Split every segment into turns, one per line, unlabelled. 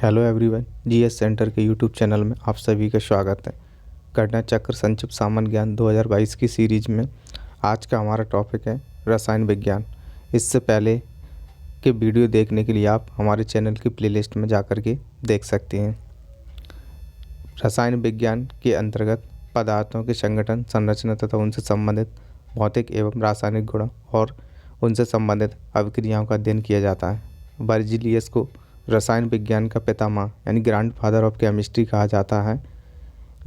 Hello everyone, GS centre के YouTube channel में आप सभी का स्वागत है। घटना चक्र संक्षिप्त सामान्य ज्ञान 2022 की सीरीज में आज का हमारा टॉपिक है रसायन विज्ञान। इससे पहले के वीडियो देखने के लिए आप हमारे चैनल की प्लेलिस्ट में जाकर के देख सकते हैं। रसायन विज्ञान के अंतर्गत पदार्थों के संगठन, संरचना तथा उनसे संबंधित भौतिक एवं रासायनिक गुणों और उनसे संबंधित अभिक्रियाओं का अध्ययन किया जाता है। बर्जीलियस को रसायन विज्ञान का पितामह यानी ग्रैंडफादर ऑफ केमिस्ट्री कहा जाता है।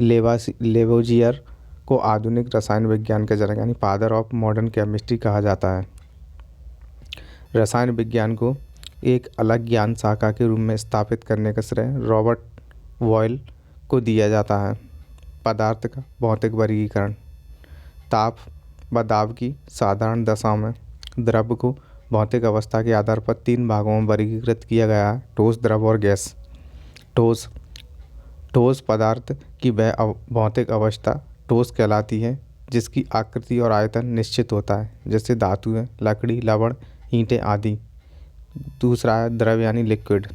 लेवोजियर को आधुनिक रसायन विज्ञान के जनक यानी फादर ऑफ मॉडर्न केमिस्ट्री कहा जाता है। रसायन विज्ञान को एक अलग ज्ञान शाखा के रूप में स्थापित करने का श्रेय रॉबर्ट बॉयल को दिया जाता है। पदार्थ का भौतिक वर्गीकरण। ताप व दाब की साधारण दशा में द्रव को भौतिक अवस्था के आधार पर 3 भागों में वर्गीकृत किया गया है: ठोस, द्रव और गैस। ठोस पदार्थ की वह भौतिक अवस्था ठोस कहलाती है जिसकी आकृति और आयतन निश्चित होता है, जैसे धातुएं, लकड़ी, लवण, ईंटें आदि। दूसरा है द्रव यानी लिक्विड।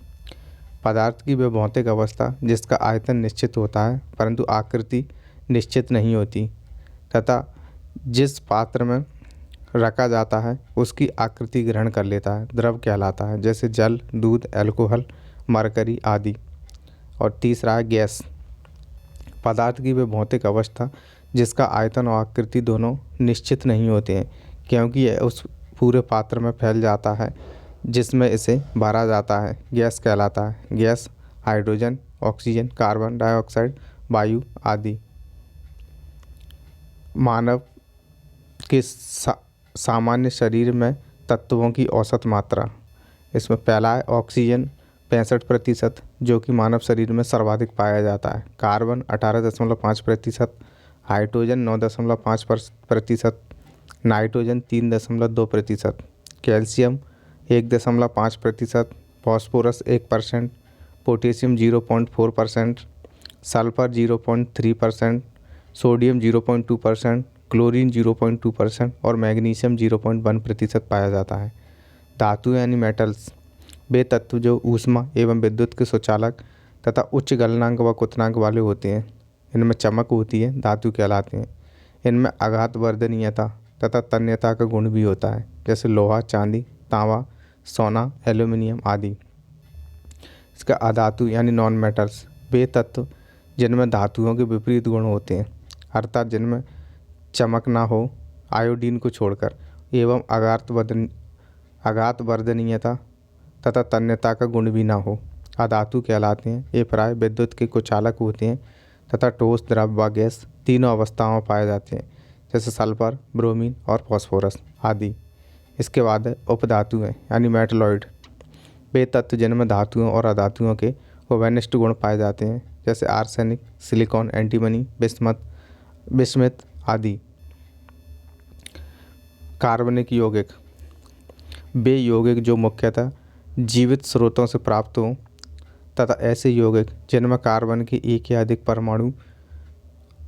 पदार्थ की वह भौतिक अवस्था जिसका आयतन निश्चित होता है परंतु आकृति निश्चित नहीं होती तथा जिस पात्र में रखा जाता है उसकी आकृति ग्रहण कर लेता है, द्रव कहलाता है, जैसे जल, दूध, अल्कोहल, मरकरी आदि। और तीसरा है गैस। पदार्थ की वह भौतिक अवस्था जिसका आयतन और आकृति दोनों निश्चित नहीं होते हैं क्योंकि यह उस पूरे पात्र में फैल जाता है जिसमें इसे भरा जाता है, गैस कहलाता है। Gas hydrogen, oxygen, carbon dioxide, वायु आदि। मानव के सामान्य शरीर में तत्वों की औसत मात्रा। इसमें पहला है ऑक्सीजन 65%, जो कि मानव शरीर में सर्वाधिक पाया जाता है। Carbon 18.5%, hydrogen 9.5%, nitrogen 3.2%, calcium 1.5%, phosphorus 1%, potassium 0.4%, sulphur 0.3%, sodium 0.2%, chlorine 0.2% और मैग्नीशियम 0.1% पाया जाता है। धातु यानी मेटल्स वे तत्व जो ऊष्मा एवं विद्युत के सुचालक तथा उच्च गलनांक व क्वथनांक वाले होते हैं। इनमें चमक होती है, धातु कहलाते हैं। इनमें आघात वर्धनीयता तथा तन्यता का गुण भी होता है, जैसे लोहा, चांदी, तांबा, सोना, एल्यूमिनियम आदि। इसका अधातु यानी नॉन मेटल्स वे तत्व जिनमें धातुओं के विपरीत गुण होते हैं, अर्थात जिनमें चमक ना हो, आयोडीन को छोड़कर, एवं आघात वर्धनीयता तथा तन्यता का गुण भी ना हो, अधातु कहलाते हैं। ये प्राय विद्युत के कुचालक होते हैं तथा ठोस, द्रव व गैस तीनों अवस्थाओं में पाए जाते हैं, जैसे सल्फर, ब्रोमीन और फॉस्फोरस आदि। इसके बाद है उपधातु हैं यानी मेटलॉइड वे तत्व जिनमें धातुओं और अधातुओं के उभयनिष्ठ गुण पाए जाते हैं, जैसे आर्सेनिक, सिलिकॉन, एंटीमनी, बिस्मथ आदि। कार्बनिक यौगिक वे यौगिक जो मुख्यतः जीवित स्रोतों से प्राप्त हों तथा ऐसे यौगिक जिनमें कार्बन के एक या अधिक परमाणु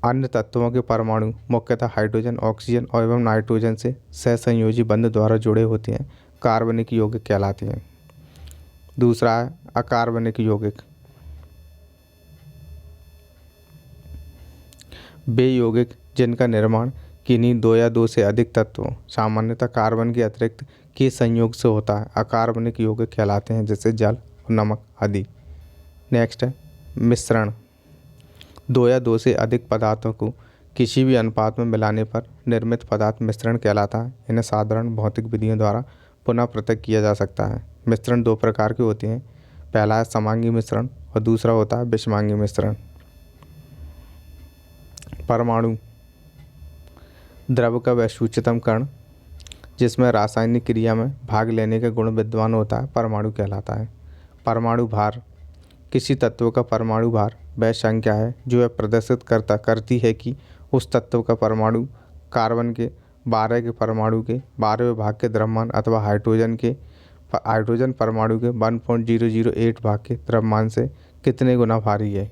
अन्य तत्वों के परमाणु मुख्यतः हाइड्रोजन, ऑक्सीजन और एवं नाइट्रोजन से सहसंयोजी बंध द्वारा जुड़े होते हैं, कार्बनिक यौगिक कहलाते हैं। दूसरा है अकार्बनिक यौगिक। वे यौगिक जिनका निर्माण किन्हीं 2 या 2 से अधिक तत्वों, सामान्यतः कार्बन के अतिरिक्त के संयोग से होता है, अकार्बनिक यौगिक कहलाते हैं, जैसे जल और नमक आदि। नेक्स्ट है मिश्रण। 2 या 2 से अधिक पदार्थों को किसी भी अनुपात में मिलाने पर निर्मित पदार्थ मिश्रण कहलाता है। इन्हें साधारण भौतिक विधियों द्वारा पुनः पृथक किया जा सकता है। मिश्रण 2 प्रकार के होते हैं। पहला है समांगी मिश्रण और दूसरा होता है विषमांगी मिश्रण। परमाणु द्रव का वह सूक्ष्मतम कण जिसमें रासायनिक क्रिया में भाग लेने का गुण विद्वान होता है, परमाणु कहलाता है। परमाणु भार किसी तत्व का परमाणु भार वह संख्या है जो यह प्रदर्शित करती है कि उस तत्व का परमाणु कार्बन के 12 के परमाणु के 12वें भाग के द्रव्यमान अथवा हाइड्रोजन परमाणु के 1.008 भाग के द्रव्यमान से कितने गुना भारी है।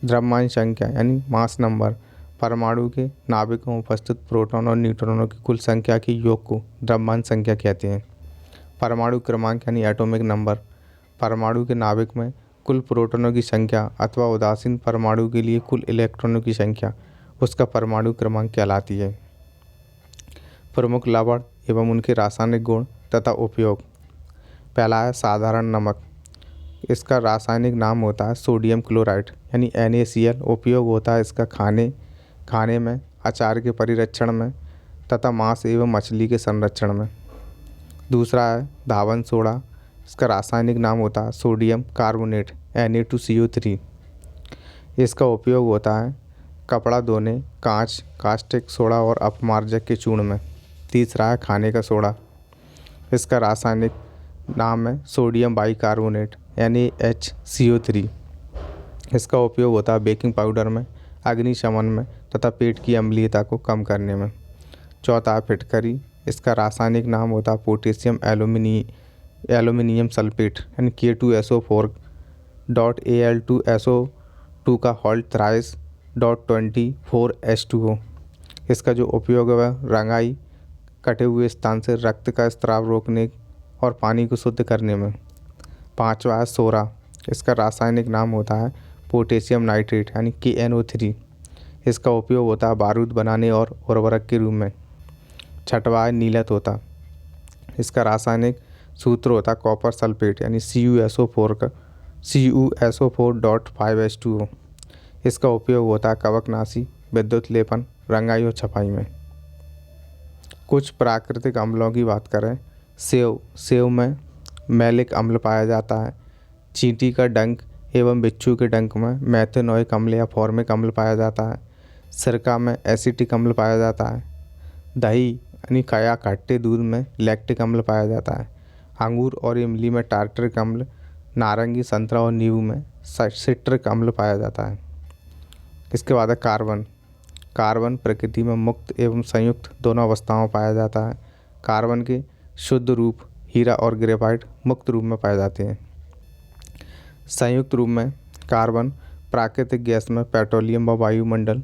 द्रव्यमान संख्या यानी मास नंबर परमाणु के नाभिकों में उपस्थित प्रोटॉन और न्यूट्रॉनों की कुल संख्या के योग को द्रव्यमान संख्या कहते हैं। परमाणु क्रमांक यानी एटॉमिक नंबर परमाणु के नाभिक में कुल प्रोटॉनों की संख्या अथवा उदासीन परमाणु के लिए कुल इलेक्ट्रॉनों की संख्या उसका परमाणु क्रमांक कहलाती है। प्रमुख लवण एवं उनके रासायनिक गुण तथा उपयोग। पहला है साधारण नमक। इसका रासायनिक नाम होता है सोडियम क्लोराइड यानी NaCl। उपयोग होता है इसका खाने में, अचार के परिरक्षण में तथा मांस एवं मछली के संरक्षण में। दूसरा है धावन सोडा। इसका रासायनिक नाम होता है सोडियम कार्बोनेट Na2CO3। इसका उपयोग होता है कपड़ा धोने, कांच, कास्टिक सोडा और अपमार्जक के चूर्ण में। तीसरा है खाने का सोडा। इसका रासायनिक नाम है सोडियम बाइकार्बोनेट NaHCO3। इसका उपयोग होता है बेकिंग पाउडर में, अग्निशमन में तथा पेट की अम्लीयता को कम करने में। चौथा है फिटकरी। इसका रासायनिक नाम होता है पोटेशियम एल्यूमिनियम सल्फेट यानी K2SO4.Al2SO2 का हॉल्ट थ्राइस .24H2O। इसका जो उपयोग है रंगाई, कटे हुए स्थान से रक्त का स्राव रोकने और पानी को शुद्ध करने में। पांचवा है सोरा। इसका रासायनिक नाम होता है पोटेशियम नाइट्रेट यानी KNO3। इसका उपयोग होता है बारूद बनाने और उर्वरक के रूप में। छठवा है नीला तोता। इसका रासायनिक सूत्र होता है कॉपर सल्फेट यानी CuSO4.5H2O। इसका उपयोग होता है कवकनाशी, विद्युत लेपन, रंगाई और छपाई में। कुछ प्राकृतिक अम्लों की बात करें। सेव में मैलिक अम्ल पाया जाता है। चींटी का डंक एवं बिच्छू के डंक में मेथेनोइक अम्ल या फॉर्मिक अम्ल पाया जाता है। सिरका में एसिटिक अम्ल पाया जाता है। दही यानी या खट्टे दूध में लैक्टिक अम्ल पाया जाता है। अंगूर और इमली में टार्टरिक अम्ल, नारंगी, संतरा और नींबू में सिट्रिक अम्ल पाया जाता है। इसके बाद है कार्बन। कार्बन प्रकृति में मुक्त एवं संयुक्त दोनों अवस्थाओं में पाया जाता है। कार्बन के शुद्ध रूप हीरा और ग्रेफाइट मुक्त रूप में पाए जाते हैं। संयुक्त रूप में कार्बन प्राकृतिक गैस में, पेट्रोलियम व वायुमंडल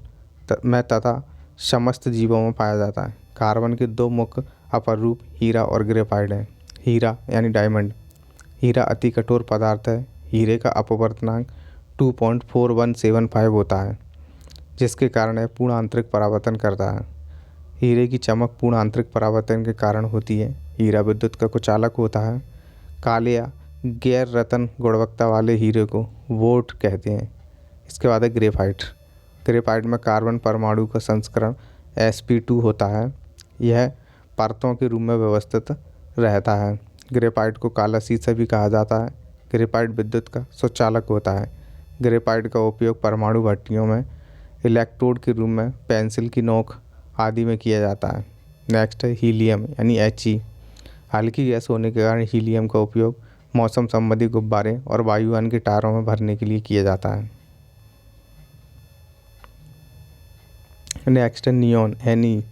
में तथा समस्त जीवों में पाया जाता है। कार्बन के दो मुख्य अपर रूप हीरा और ग्रेफाइट हैं। हीरा यानी डायमंड। हीरा अति कठोर पदार्थ है। हीरे का अपवर्तनांक 2.4175 होता है, जिसके कारण यह पूर्ण आंतरिक परावर्तन करता है। हीरे की चमक पूर्ण आंतरिक परावर्तन के कारण होती है। हीरा विद्युत का कुचालक होता है। काले या गैर रत्न गुणवत्ता वाले हीरे को वोट कहते हैं। इसके बाद है ग्रेफाइट। ग्रेफाइट में कार्बन परमाणु का संस्करण sp2 होता है। यह परतों के रूप में व्यवस्थित रहता है। ग्रेफाइट को काला शीशा भी कहा जाता है। ग्रेफाइट विद्युत का सुचालक होता है। ग्रेफाइट का उपयोग परमाणु भट्टियों में इलेक्ट्रोड के रूप में, पेंसिल की नोक आदि में किया जाता है। नेक्स्ट है हीलियम यानी He। हल्की गैस होने के कारण हीलियम का उपयोग मौसम संबंधी गुब्बारे और वायुयान के टायरों में भरने के लिए किया जाता है। नेक्स्ट है नियॉन Ne।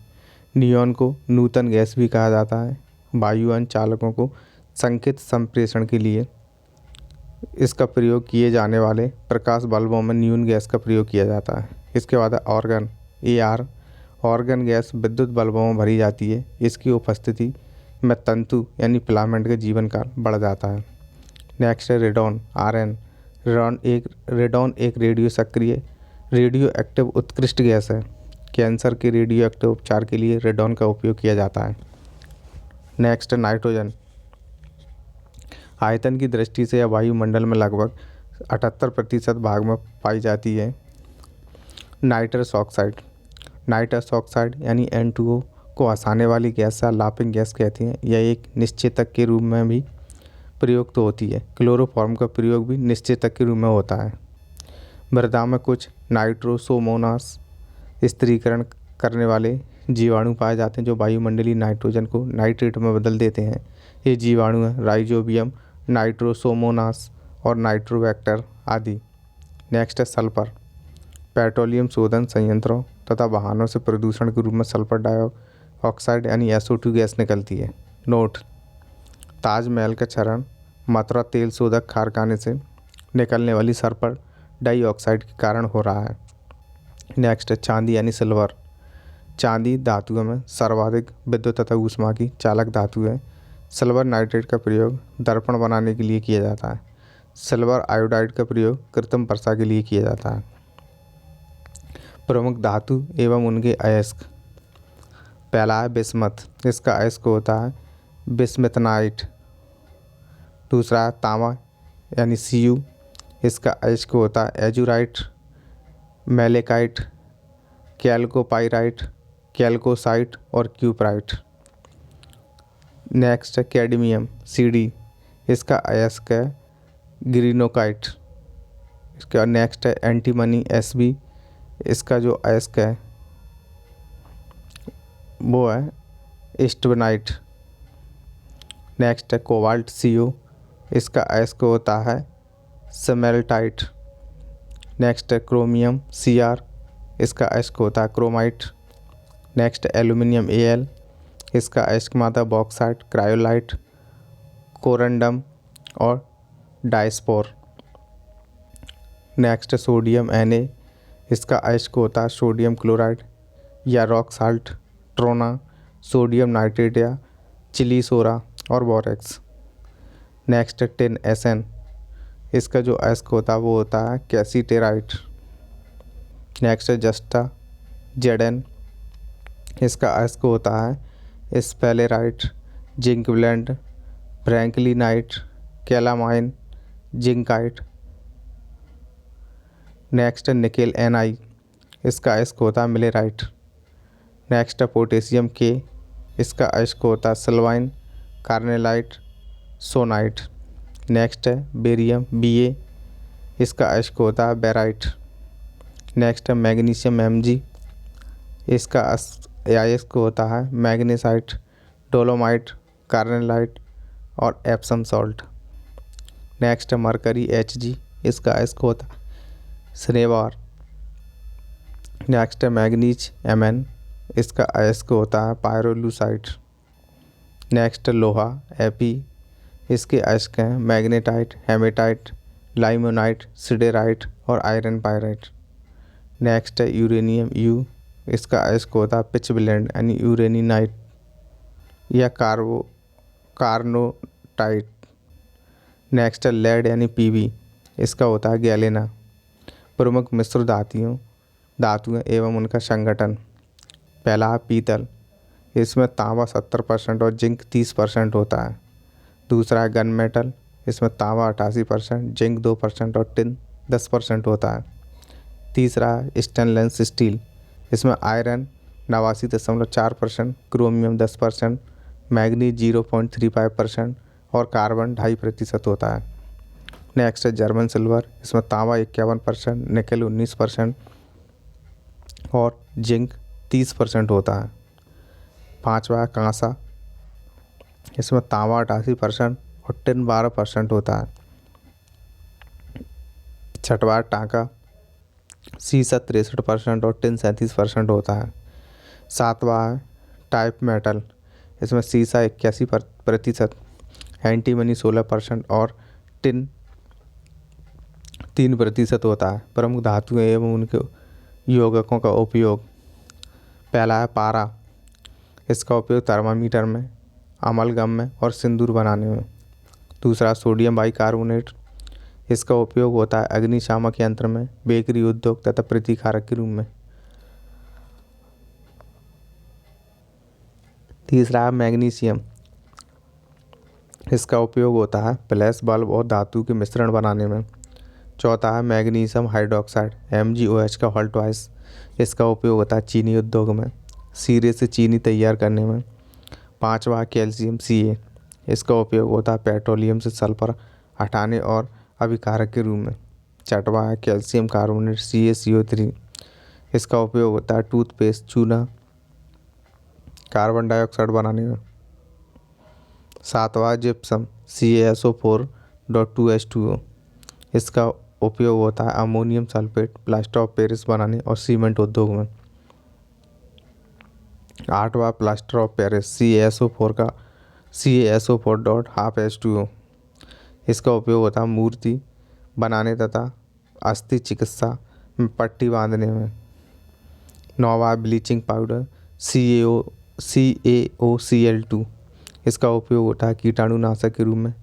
नियॉन को नूतन गैस भी कहा जाता है। वायुयान चालकों को संकेत संप्रेषण के लिए इसका प्रयोग किए जाने वाले प्रकाश बल्बों में नियॉन गैस का प्रयोग किया जाता है। इसके बाद है ऑर्गन Ar। ऑर्गन गैस विद्युत बल्बों में भरी जाती है। इसकी उपस्थिति में तंतु यानी फिलामेंट का जीवन काल बढ़ जाता है। नेक्स्ट है रेडॉन Rn। रेडॉन एक रेडियो एक्टिव उत्कृष्ट गैस है। कैंसर के रेडियो एक्टिव उपचार के लिए रेडॉन का उपयोग किया जाता है। नेक्स्ट है नाइट्रोजन। आयतन की दृष्टि से यह वायुमंडल में लगभग 78% भाग में पाई जाती है। नाइट्रस ऑक्साइड यानी N2O को हंसाने वाली गैस या लाफिंग गैस कहते हैं। यह एक निश्चेतक के रूप में भी प्रयुक्त होती है। क्लोरोफॉर्म का प्रयोग भी निश्चेतक के रूप में होता है। मृदा में कुछ नाइट्रोसोमोनास स्थिरीकरण करने वाले जीवाणु पाए जाते हैं, जो वायुमंडलीय नाइट्रोजन को नाइट्रेट में बदल देते हैं। ये जीवाणु हैं राइजोबियम, नाइट्रोसोमोनास और नाइट्रोबैक्टर आदि। नेक्स्ट है सल्फर। पेट्रोलियम शोधन संयंत्रों तथा वाहनों से प्रदूषण के रूप में सल्फर डाइऑक्साइड यानी SO2 गैस निकलती है। नोट: ताजमहल का क्षरण मथुरा तेल शोधक कारखाने से निकलने वाली सल्फर डाइऑक्साइड के कारण हो रहा है। नेक्स्ट है चांदी यानी सिल्वर। चांदी धातुओं में सर्वाधिक विद्युत तथा ऊष्मा की चालक धातु है। सिल्वर नाइट्रेट का प्रयोग दर्पण बनाने के लिए किया जाता है। सिल्वर आयोडाइड का प्रयोग कृत्रिम वर्षा के लिए किया जाता है। प्रमुख धातु एवं उनके अयस्क। पहला है बिस्मथ, इसका अयस्क होता है बिस्मथनाइट। दूसरा है तांबा यानी Cu, इसका अयस्क होता है एजुराइट, मेलेकाइट, कैल्कोपाइराइट, कैल्कोसाइट और क्यूपराइट। नेक्स्ट है कैडमियम Cd, इसका अयस्क है ग्रीनोकाइट। इसका नेक्स्ट है एंटीमनी Sb, इसका जो अयस्क है वो है इस्टबनाइट। नेक्स्ट है कोबाल्ट Co, इसका अयस्क होता है स्मेल्टाइट। नेक्स्ट है क्रोमियम Cr, इसका अयस्क होता है क्रोमाइट। नेक्स्ट एल्यूमिनियम Al, इसका अयस्क माता बॉक्साइट, क्रायोलाइट, कोरंडम और डायस्पोर। नेक्स्ट सोडियम Na, इसका अयस्क होता है सोडियम क्लोराइड या rock salt, trona, sodium nitrate या चिली सोरा और बोरेक्स। नेक्स्ट टिन Sn, इसका जो अयस्क होता है वो होता है कैसीटेराइट। नेक्स्ट है जस्टा Zn, इसका अयस्क होता है sphalerite, zinc blende, franklinite, calamine, zincite. Next है निकेल Ni, इसका अयस्क होता है मिलेराइट। नेक्स्ट है पोटेशियम K, इसका अयस्क होता है सिल्वाइन, कार्नेलाइट, सोनाइट। नेक्स्ट है बेरियम Ba, इसका अयस्क होता है बेराइट। नेक्स्ट है मैग्नीशियम Mg, इसका अयस्क होता है मैग्नेसाइट, डोलोमाइट, कार्नेलाइट और एप्सम सॉल्ट। नेक्स्ट है मरकरी Hg, इसका अयस्क होता है स्नेबार। नेक्स्ट है मैग्नीज Mn, इसका अयस्क होता है पायरोलूसाइट। नेक्स्ट लोहा Fe, इसके अयस्क हैं मैग्नेटाइट, हेमेटाइट, लाइमोनाइट, सिडेराइट और आयरन पायराइट। नेक्स्ट है यूरेनियम U, इसका अयस्क होता है पिच ब्लेंड यानी यूरेनिनाइट या कार्नोटाइट। नेक्स्ट है लेड यानी Pb, इसका होता है गैलेना। प्रमुख मिश्र धातुएं एवं उनका संगठन। पहला है पीतल, इसमें तांबा 70% और जिंक 30% होता है। दूसरा है गन मेटल, इसमें तांबा 88%, जिंक 2% और टिन 10% होता है। तीसरा है स्टेनलेस स्टील, इसमें आयरन 89.4%, क्रोमियम 10%, मैग्नीज 0.35% और कार्बन 2.5% होता है। नेक्स्ट है जर्मन सिल्वर, इसमें तांबा 51%, निकेल 19% और जिंक 30% होता है। पांचवा है कांसा, इसमें तांबा 88% और टिन 12% होता है। छठवा है टांका, सीसा 63% और टिन 37% होता है। सातवां है टाइप मेटल, इसमें सीसा 81%, एंटीमनी 16% और टिन 3% होता है। प्रमुख धातुएं एवं उनके यौगिकों का उपयोग। पहला है पारा, इसका उपयोग थर्मामीटर में, अमलगम में और सिंदूर बनाने में। दूसरा सोडियम बाइकार्बोनेट, इसका उपयोग होता है अग्निशामक यंत्र में, बेकरी उद्योग तथा प्रतिकारक के रूप में। तीसरा है मैग्नीशियम, इसका उपयोग होता है फ्लैश बल्ब और धातु के मिश्रण बनाने में। चौथा है मैग्नीशियम हाइड्रोक्साइड MgOH का हॉल्टवाइस, इसका उपयोग होता है चीनी उद्योग में, सीरे से चीनी तैयार करने में। पांचवा है कैल्शियम Ca, इसका उपयोग होता है पेट्रोलियम से सल्फर हटाने और अभिकारक के रूप में। छठवा है कैल्शियम कार्बोनेट CaCO3, इसका उपयोग होता है टूथपेस्ट, चूना, कार्बन डाइऑक्साइड बनाने में। सातवां जिप्सम CaSO4.2H2O, इसका उपयोग होता है ammonium sulphate, plaster of Paris बनाने और सीमेंट उद्योग में। आठवां प्लास्टर ऑफ पेरिस CaSO4.2H2O, इसका उपयोग होता है मूर्ति बनाने तथा अस्थि चिकित्सा में पट्टी बांधने में। नौवां ब्लीचिंग पाउडर CaOCl2, इसका उपयोग होता है कीटाणुनाशक के रूप में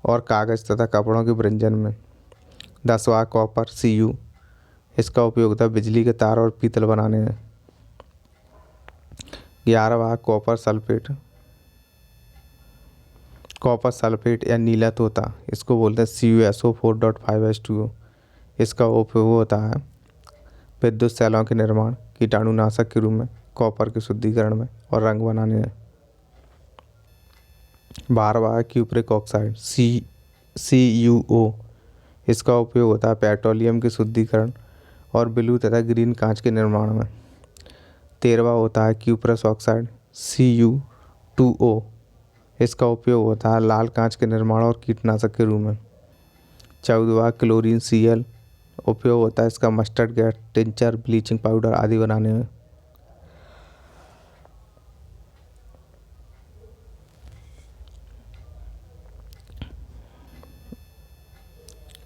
और कागज़ तथा कपड़ों के वृंजन में। 10वां कॉपर Cu, इसका उपयोग होता है बिजली के तार और पीतल बनाने में। 11वां कॉपर सल्फेट या नीला तोता, इसको बोलते हैं CuSO4.5H2O, इसका उपयोग होता है विद्युत सेलों के निर्माण, कीटाणुनाशक के रूप में, कॉपर के शुद्धिकरण में और रंग बनाने में। 12वां क्यूप्रिक ऑक्साइड CuO, इसका उपयोग होता है पेट्रोलियम के शुद्धिकरण और ब्लू तथा ग्रीन कांच के निर्माण में। 13वां होता है क्यूप्रस ऑक्साइड Cu2O, इसका उपयोग होता है लाल कांच के निर्माण और कीटनाशक के रूप में। 14वां क्लोरीन Cl, उपयोग होता है इसका mustard gas, tincture, bleaching powder आदि बनाने में।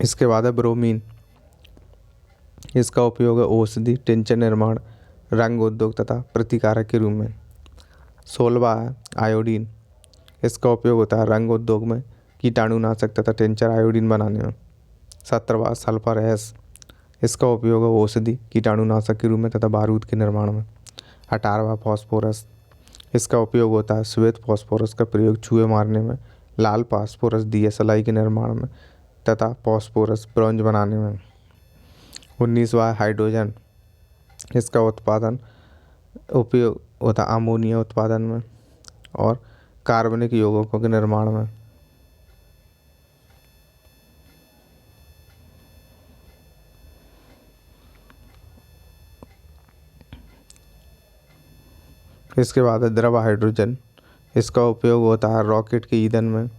इसके बाद है ब्रोमीन, इसका उपयोग है औषधि, टिंचर निर्माण, रंग उद्योग तथा प्रतिकारक के रूप में। 16वां है आयोडीन, इसका उपयोग होता है रंग उद्योग में, कीटाणुनाशक तथा टिंचर आयोडीन बनाने में। 17वां सल्फर S, इसका उपयोग है औषधि, कीटाणुनाशक के रूप में तथा बारूद के निर्माण में। 18वां फास्फोरस, इसका उपयोग होता है श्वेत फास्फोरस का प्रयोग चूहे मारने में, लाल फास्फोरस DSLI के निर्माण में तथा फास्फोरस ब्रॉन्ज बनाने में। 19वां हाइड्रोजन, इसका उपयोग होता है अमोनिया उत्पादन में और कार्बनिक यौगिकों के निर्माण में। इसके बाद है द्रव हाइड्रोजन, इसका उपयोग होता है रॉकेट के ईंधन में।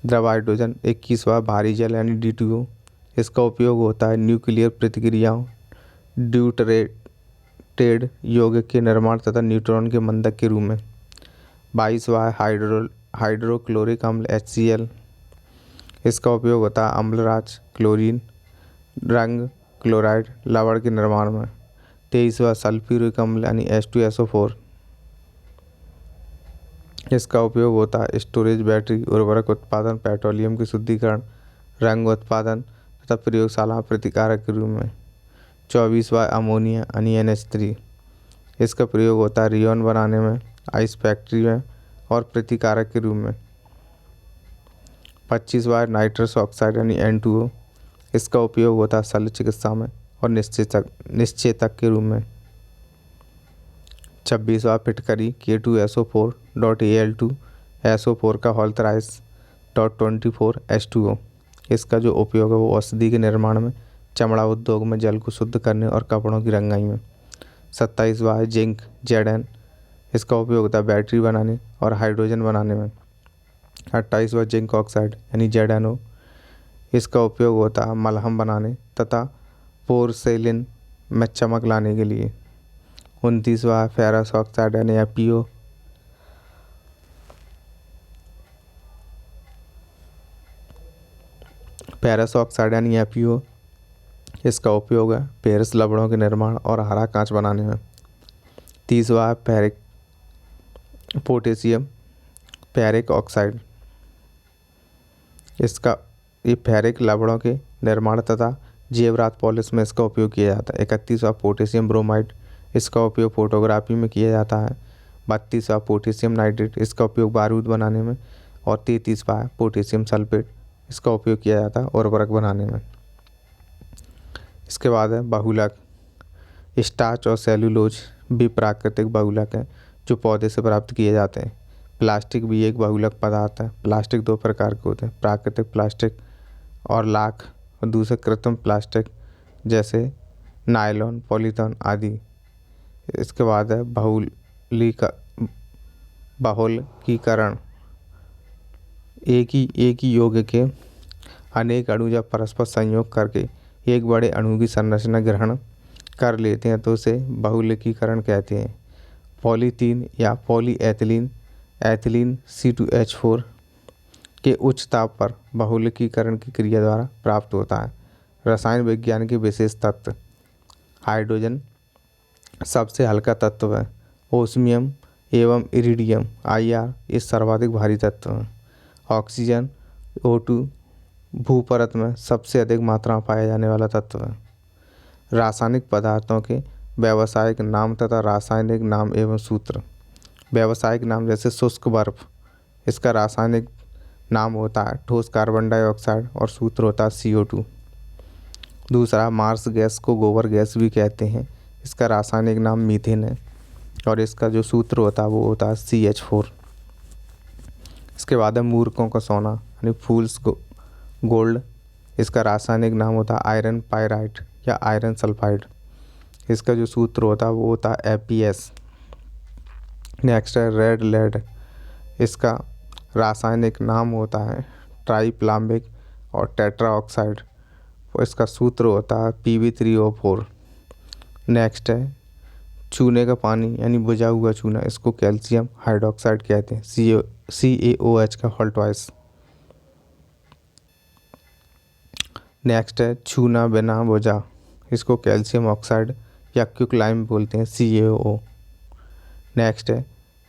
द्रव हाइड्रोजन। 21वां भारी जल यानी D2O, इसका उपयोग होता है न्यूक्लियर प्रतिक्रियाओं, ड्यूटरेटेड यौगिक के निर्माण तथा न्यूट्रॉन के मंदक के रूप में। 22वां हाइड्रोक्लोरिक अम्ल HCl, इसका उपयोग होता है अम्लराज, क्लोरीन, रंग, क्लोराइड, लवण के निर्माण में। 23वां सल्फ्यूरिक अम्ल यानी H2SO4, इसका उपयोग होता है स्टोरेज, बैटरी, उर्वरक उत्पादन, पेट्रोलियम की शुद्धिकरण, रंग उत्पादन तथा प्रयोगशाला प्रतिकारक के रूप में। 24वां अमोनिया यानी NH3, इसका प्रयोग होता है रियोन बनाने में, आइस फैक्ट्री में और प्रतिकारक के रूप में। 25वां नाइट्रस ऑक्साइड यानी N2O, इसका उपयोग होता है शल्य चिकित्सा में और निश्चेतक के रूप में। 26वां फिटकरी K2SO4.Al2SO4 का होल्थराइज.24H2O, इसका जो उपयोग है वो औषधि के निर्माण में, चमड़ा उद्योग में, जल को शुद्ध करने और कपड़ों की रंगाई में। 27वां है जिंक Zn, इसका उपयोग होता है बैटरी बनाने और हाइड्रोजन बनाने में। 28वां जिंक ऑक्साइड यानी ZnO, इसका उपयोग होता है मलहम बनाने तथा पोर्सेलिन में चमक लाने के लिए। 29वां फेरस ऑक्साइड यानी FeO, फेरस ऑक्साइड यानी FeO, इसका उपयोग है फेरस लवणों के निर्माण और हरा कांच बनाने में। 30वां फेरिक ऑक्साइड, इसका ये फेरिक लवणों के निर्माण तथा जेवरात पॉलिश में इसका उपयोग किया जाता है। 31वां पोटेशियम ब्रोमाइड, इसका उपयोग फोटोग्राफी में किया जाता है। 32वां पोटेशियम नाइट्रेट, इसका उपयोग बारूद बनाने में। और 33वां पोटेशियम सल्फेट, इसका उपयोग किया जाता है उर्वरक बनाने में। इसके बाद है बहुलक। स्टार्च और सेलुलोज भी प्राकृतिक बहुलक हैं जो पौधे से प्राप्त किए जाते हैं। प्लास्टिक भी एक बहुलक पदार्थ है। प्लास्टिक दो प्रकार के होते हैं, प्राकृतिक प्लास्टिक और लाख, और दूसरे कृत्रिम प्लास्टिक जैसे नायलॉन, पॉलीथीन आदि। इसके बाद है बहुलकीकरण। एक ही यौगिक के अनेक अणु जब परस्पर संयोग करके एक बड़े अणु की संरचना ग्रहण कर लेते हैं तो उसे बहुलकीकरण कहते हैं। पॉलीथीन या पॉलीएथिलीन एथिलीन C2H4 के उच्च ताप पर बहुलकीकरण की क्रिया द्वारा प्राप्त होता है। रसायन विज्ञान के विशेष तत्व। हाइड्रोजन सबसे हल्का तत्व है। ओस्मियम एवं इरिडियम IR ये सर्वाधिक भारी तत्व हैं। ऑक्सीजन O2 भूपरत में सबसे अधिक मात्रा में पाया जाने वाला तत्व है। रासायनिक पदार्थों के व्यावसायिक नाम तथा रासायनिक नाम एवं सूत्र। व्यावसायिक नाम जैसे शुष्क बर्फ, इसका रासायनिक नाम होता है ठोस कार्बन डाइऑक्साइड और सूत्र होता है CO2। दूसरा, मार्स गैस को गोबर गैस भी कहते हैं, इसका रासायनिक नाम मीथेन है और इसका जो सूत्र होता है वो होता है CH4। इसके बाद है मूर्खों का सोना यानी फूल्स गोल्ड, इसका रासायनिक नाम होता है आयरन पाइराइट या आयरन सल्फाइड, इसका जो सूत्र होता है वो होता है APS। नेक्स्ट है रेड लेड, इसका रासायनिक नाम होता है ट्राइप्लाम्बिक और टेट्रा ऑक्साइड और इसका सूत्र होता है Pb3O4। नेक्स्ट है चूने का पानी यानी बुझा हुआ चूना, इसको कैल्शियम हाइड्रोक्साइड कहते हैं, CaOH का होल ट्वाइस। नेक्स्ट है चूना बिना बुझा, इसको कैल्शियम ऑक्साइड या क्विकलाइम बोलते हैं, CaO। नेक्स्ट है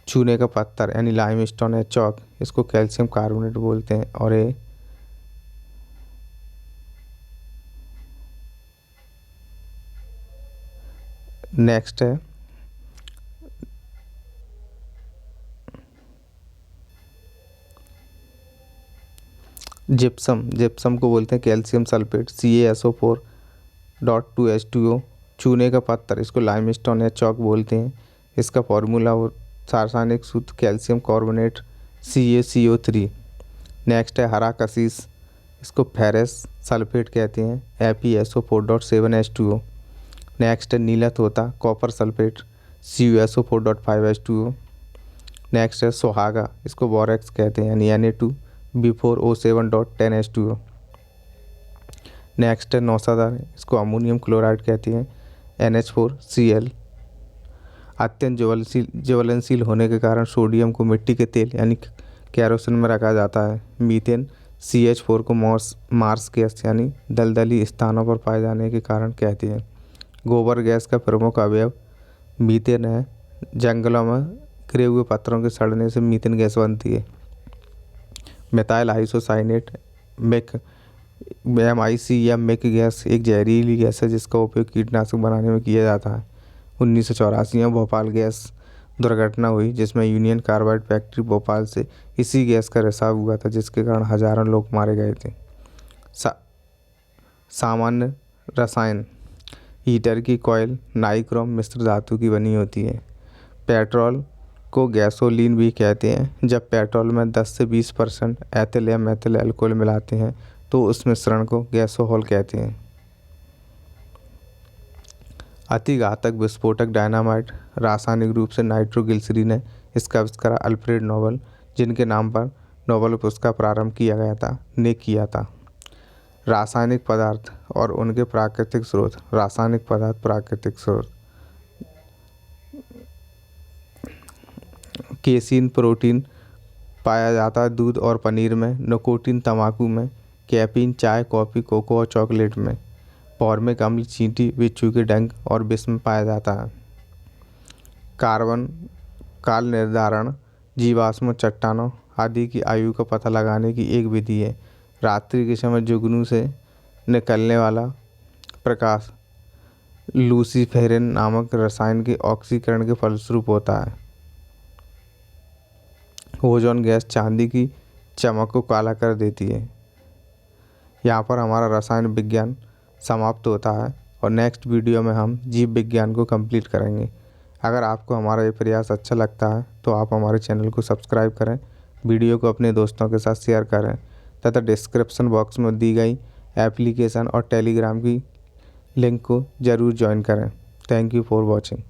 चूने का पत्थर यानी लाइमस्टोन या चौक, इसको कैल्शियम कार्बोनेट बोलते हैं और ये नेक्स्ट है जिप्सम को बोलते हैं कैल्शियम सल्फेट, CaSO4.2H2O। चूने का पत्थर, इसको लाइमस्टोन या चौक बोलते हैं, इसका फॉर्मूला और रासायनिक सूत्र कैल्शियम कार्बोनेट CaCO3। नेक्स्ट है हरा कशीस, इसको फेरस सल्फेट कहते हैं, FeSO4.7H2O। नेक्स्ट है नीला तोता कॉपर सल्फेट, CuSO4.5H2O। नेक्स्ट है सुहागा, इसको बोरेक्स कहते हैं यानी Na2B4O7.10H2O। नेक्स्ट है नौसादार, इसको अमोनियम क्लोराइड कहते हैं, NH4Cl। अत्यंत ज्वलनशील होने के कारण सोडियम को मिट्टी के तेल यानी केरोसिन में रखा जाता है। मीथेन CH4 को मार्स गैस यानी दलदली स्थानों पर पाए जाने के कारण कहते हैं। गोबर गैस का प्रमुख अवयव मीथेन है। जंगलों में गिरे हुए पत्थरों के सड़ने से मीथेन गैस बनती है। मिथाइल आइसोसाइनेट MIC या मिक गैस एक जहरीली गैस है जिसका उपयोग कीटनाशक बनाने में किया जाता है। 1984 में भोपाल गैस दुर्घटना हुई जिसमें यूनियन कार्बाइड फैक्ट्री भोपाल से इसी गैस का रिसाव हुआ था जिसके कारण हजारों लोग मारे गए थे। सामान्य रसायन हीटर की कॉइल नाइक्रोम मिश्र धातु की बनी होती है। पेट्रोल को गैसोलीन भी कहते हैं। जब पेट्रोल में 10 से 20% एथिल या मेथिल अल्कोहल मिलाते हैं तो उस मिश्रण को गैसोहॉल कहते हैं। अति घातक विस्फोटक डायनामाइट रासायनिक रूप से नाइट्रोग्लिसरीन है। इसका आविष्कार अल्फ्रेड नोबल, जिनके नाम पर नोबेल पुरस्कार प्रारंभ किया था। रासायनिक पदार्थ और उनके प्राकृतिक स्रोत। रासायनिक पदार्थ प्राकृतिक स्रोत केसीन प्रोटीन पाया जाता है दूध और पनीर में, निकोटीन तंबाकू में, कैफीन चाय कॉफ़ी कोको और चॉकलेट में, फॉर्मिक अम्ल चींटी बिच्छू के डंक और विष में पाया जाता है। कार्बन काल निर्धारण जीवाश्म चट्टानों आदि की आयु का पता लगाने की एक विधि है। रात्रि के समय जुगनू से निकलने वाला प्रकाश लूसीफेरिन नामक रसायन के ऑक्सीकरण के फलस्वरूप होता है। ओजोन गैस चांदी की चमक को काला कर देती है। यहाँ पर हमारा रसायन विज्ञान समाप्त होता है और नेक्स्ट वीडियो में हम जीव विज्ञान को कंप्लीट करेंगे। अगर आपको हमारा ये प्रयास अच्छा लगता है तो आप हमारे चैनल को सब्सक्राइब करें, वीडियो को अपने दोस्तों के साथ शेयर करें तथा डिस्क्रिप्शन बॉक्स में दी गई एप्लीकेशन और टेलीग्राम की लिंक को ज़रूर ज्वाइन करें। Thank you for watching.